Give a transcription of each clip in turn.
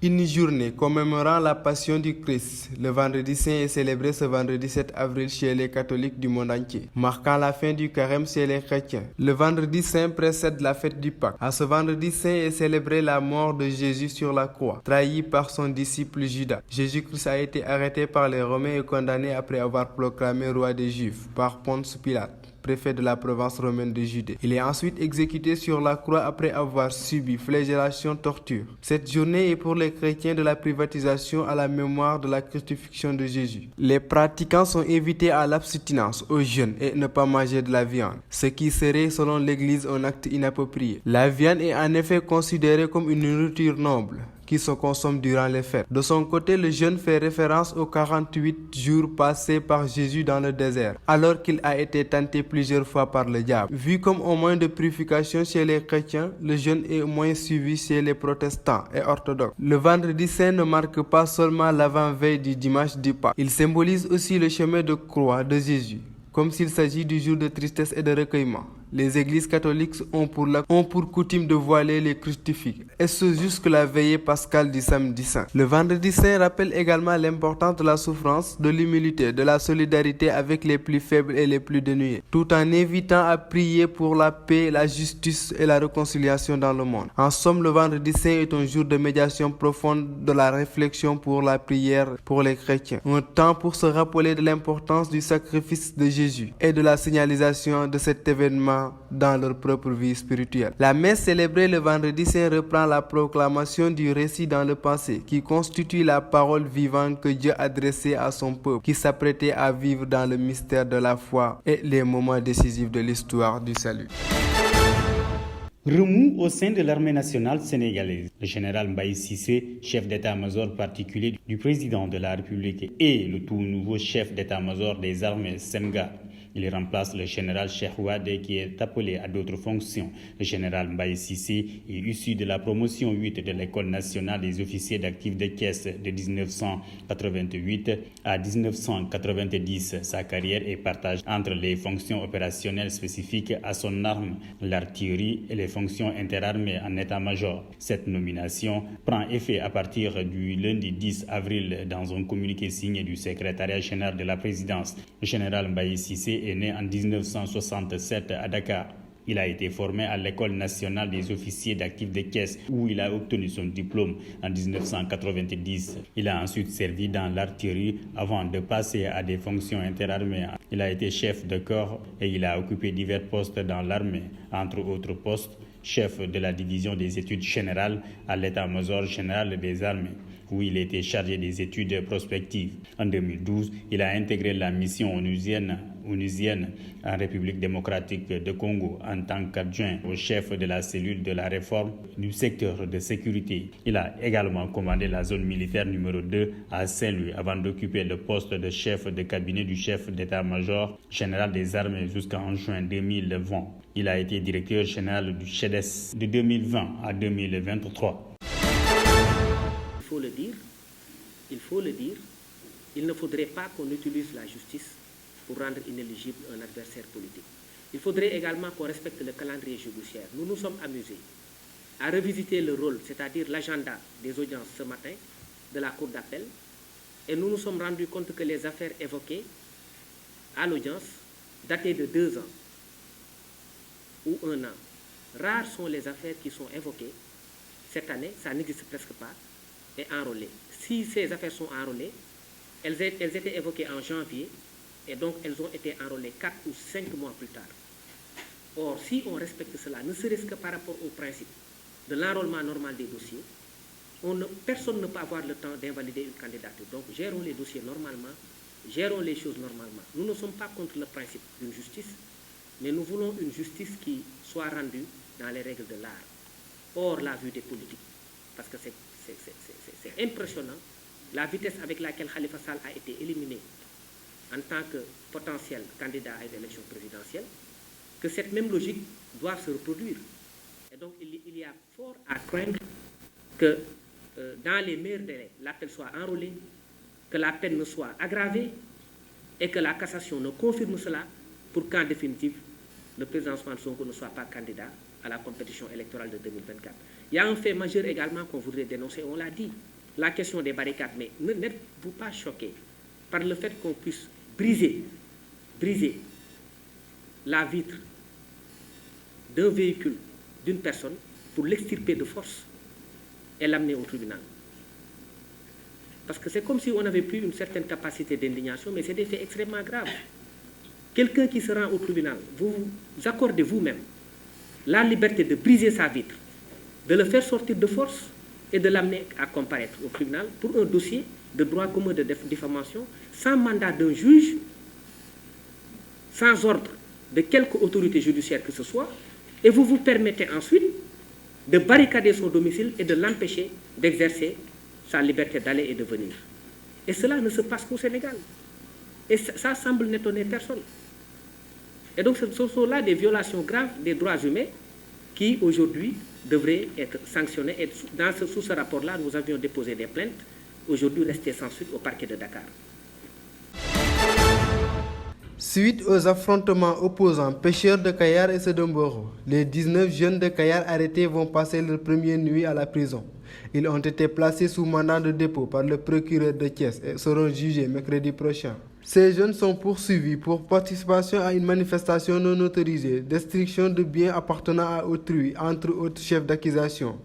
Une journée commémorant la passion du Christ, le vendredi saint est célébré ce vendredi 7 avril chez les catholiques du monde entier, marquant la fin du carême chez les chrétiens. Le vendredi saint précède la fête du Pâques. À ce vendredi saint est célébrée la mort de Jésus sur la croix, trahi par son disciple Judas. Jésus-Christ a été arrêté par les Romains et condamné après avoir proclamé roi des Juifs par Ponce Pilate, préfet de la province romaine de Judée. Il est ensuite exécuté sur la croix après avoir subi flagellation, torture. Cette journée est pour les chrétiens de la privatisation à la mémoire de la crucifixion de Jésus. Les pratiquants sont invités à l'abstinence, au jeûne et ne pas manger de la viande, ce qui serait selon l'Église un acte inapproprié. La viande est en effet considérée comme une nourriture noble qui se consomme durant les fêtes. De son côté, le jeûne fait référence aux 48 jours passés par Jésus dans le désert, alors qu'il a été tenté plusieurs fois par le diable. Vu comme un moyen de purification chez les chrétiens, le jeûne est moins suivi chez les protestants et orthodoxes. Le vendredi saint ne marque pas seulement l'avant-veille du dimanche du Pâques, il symbolise aussi le chemin de croix de Jésus, comme s'il s'agit du jour de tristesse et de recueillement. Les églises catholiques ont pour coutume de voiler les crucifix, et ce jusque la veillée pascale du samedi saint. Le vendredi saint rappelle également l'importance de la souffrance, de l'humilité, de la solidarité avec les plus faibles et les plus dénués, tout en invitant à prier pour la paix, la justice et la réconciliation dans le monde. En somme, le vendredi saint est un jour de médiation profonde, de la réflexion pour la prière pour les chrétiens, un temps pour se rappeler de l'importance du sacrifice de Jésus et de la signalisation de cet événement dans leur propre vie spirituelle. La messe célébrée le vendredi saint reprend la proclamation du récit dans le passé, qui constitue la parole vivante que Dieu adressait à son peuple, qui s'apprêtait à vivre dans le mystère de la foi et les moments décisifs de l'histoire du salut. Remous au sein de l'armée nationale sénégalaise. Le général Mbaye Cissé, chef d'état-major particulier du président de la République et le tout nouveau chef d'état-major des armées SEMGA. Il remplace le général Cheikh Ouadé qui est appelé à d'autres fonctions. Le général Mbaye Cissé est issu de la promotion 8 de l'École nationale des officiers d'actifs de caisse de 1988 à 1990. Sa carrière est partagée entre les fonctions opérationnelles spécifiques à son arme, l'artillerie et les fonctions interarmées en état-major. Cette nomination prend effet à partir du lundi 10 avril dans un communiqué signé du secrétariat général de la présidence. Le général Mbaye Cissé est né en 1967 à Dakar. Il a été formé à l'École nationale des officiers d'actifs de caisse où il a obtenu son diplôme en 1990. Il a ensuite servi dans l'artillerie avant de passer à des fonctions interarmées. Il a été chef de corps et il a occupé divers postes dans l'armée, entre autres postes, chef de la division des études générales à l'état-major général des armées, où il était chargé des études prospectives. En 2012, il a intégré la mission onusienne en République démocratique de Congo en tant qu'adjoint au chef de la cellule de la réforme du secteur de sécurité. Il a également commandé la zone militaire numéro 2 à Saint-Louis avant d'occuper le poste de chef de cabinet du chef d'état-major général des armées jusqu'en juin 2020. Il a été directeur général du CHEDES de 2020 à 2023. Il faut le dire, il ne faudrait pas qu'on utilise la justice pour rendre inéligible un adversaire politique. Il faudrait également qu'on respecte le calendrier judiciaire. Nous nous sommes amusés à revisiter le rôle, c'est-à-dire l'agenda des audiences ce matin de la Cour d'appel, et nous nous sommes rendus compte que les affaires évoquées à l'audience dataient de 2 ans ou 1 an. Rares sont les affaires qui sont évoquées cette année, ça n'existe presque pas, et enrôlées. Si ces affaires sont enrôlées, elles étaient évoquées en janvier, et donc elles ont été enrôlées 4 ou 5 mois plus tard. Or, si on respecte cela, ne serait-ce que par rapport au principe de l'enrôlement normal des dossiers, personne ne peut avoir le temps d'invalider une candidature. Donc, gérons les dossiers normalement, gérons les choses normalement. Nous ne sommes pas contre le principe d'une justice, mais nous voulons une justice qui soit rendue dans les règles de l'art, hors la vue des politiques. Parce que c'est impressionnant la vitesse avec laquelle Khalifa Sall a été éliminé en tant que potentiel candidat à une élection présidentielle, que cette même logique doit se reproduire. Et donc il y a fort à craindre que dans les meilleurs délais, l'appel soit enrôlé, que la peine ne soit aggravée et que la cassation ne confirme cela pour qu'en définitive, le président Ousmane Sonko ne soit pas candidat à la compétition électorale de 2024. Il y a un fait majeur également qu'on voudrait dénoncer, on l'a dit, la question des barricades, mais n'êtes-vous pas choqués par le fait qu'on puisse briser la vitre d'un véhicule, d'une personne, pour l'extirper de force et l'amener au tribunal? Parce que c'est comme si on n'avait plus une certaine capacité d'indignation, mais c'est des faits extrêmement graves. Quelqu'un qui se rend au tribunal, vous vous accordez vous-même la liberté de briser sa vitre, de le faire sortir de force et de l'amener à comparaître au tribunal pour un dossier de droit commun de diffamation, sans mandat d'un juge, sans ordre de quelque autorité judiciaire que ce soit, et vous vous permettez ensuite de barricader son domicile et de l'empêcher d'exercer sa liberté d'aller et de venir. Et cela ne se passe qu'au Sénégal. Et ça semble n'étonner personne. Et donc ce sont là des violations graves des droits humains qui aujourd'hui devraient être sanctionnées. Et sous ce rapport-là, nous avions déposé des plaintes, aujourd'hui restées sans suite au parquet de Dakar. Suite aux affrontements opposant pêcheurs de Kayar et ceux de Mboro, les 19 jeunes de Kayar arrêtés vont passer leur première nuit à la prison. Ils ont été placés sous mandat de dépôt par le procureur de Thiès et seront jugés mercredi prochain. Ces jeunes sont poursuivis pour participation à une manifestation non autorisée, destruction de biens appartenant à autrui, entre autres chefs d'accusation.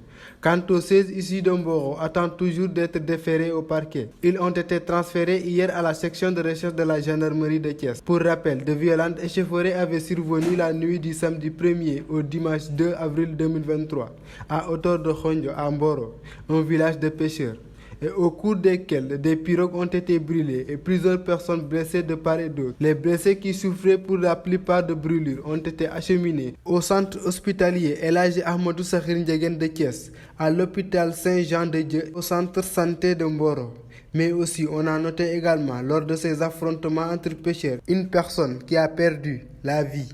Quant aux 16 issus de Mboro, attendent toujours d'être déférés au parquet. Ils ont été transférés hier à la section de recherche de la gendarmerie de Thiès. Pour rappel, de violentes échauffourées avaient survenu la nuit du samedi 1er au dimanche 2 avril 2023, à hauteur de Khondjo, à Mboro, un village de pêcheurs, et au cours desquels des pirogues ont été brûlées et plusieurs personnes blessées de part et d'autre. Les blessés qui souffraient pour la plupart de brûlures ont été acheminés au centre hospitalier El Hadji Ahmadou Sakhir Ndiéguène de Thiès, à l'hôpital Saint-Jean-de-Dieu, au centre santé de Mboro. Mais aussi, on a noté également, lors de ces affrontements entre pêcheurs, une personne qui a perdu la vie.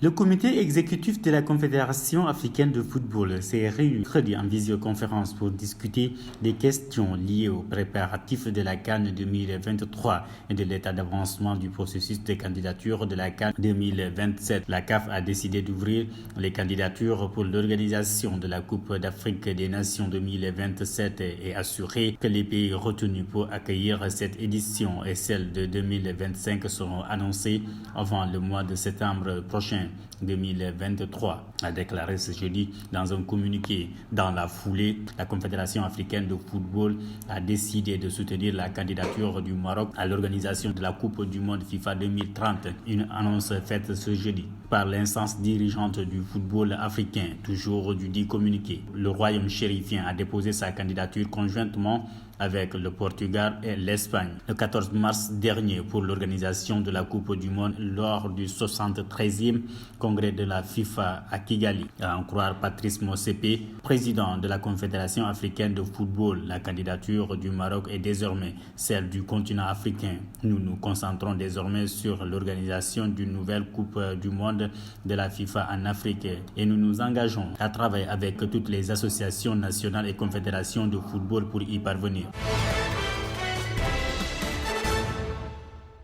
Le comité exécutif de la Confédération africaine de football s'est réuni mercredi en visioconférence pour discuter des questions liées aux préparatifs de la CAN 2023 et de l'état d'avancement du processus de candidature de la CAN 2027. La CAF a décidé d'ouvrir les candidatures pour l'organisation de la Coupe d'Afrique des Nations 2027 et assurer que les pays retenus pour accueillir cette édition et celle de 2025 seront annoncés avant le mois de septembre prochain. 2023, a déclaré ce jeudi dans un communiqué. Dans la foulée, la Confédération africaine de football a décidé de soutenir la candidature du Maroc à l'organisation de la Coupe du monde FIFA 2030, une annonce faite ce jeudi par l'instance dirigeante du football africain, toujours du dit communiqué. Le royaume chérifien a déposé sa candidature conjointement avec le Portugal et l'Espagne le 14 mars dernier pour l'organisation de la Coupe du monde lors du 73e congrès de la FIFA à Kigali. À en croire Patrice Motsepe, président de la Confédération africaine de football, la candidature du Maroc est désormais celle du continent africain. Nous nous concentrons désormais sur l'organisation d'une nouvelle Coupe du monde de la FIFA en Afrique et nous nous engageons à travailler avec toutes les associations nationales et confédérations de football pour y parvenir.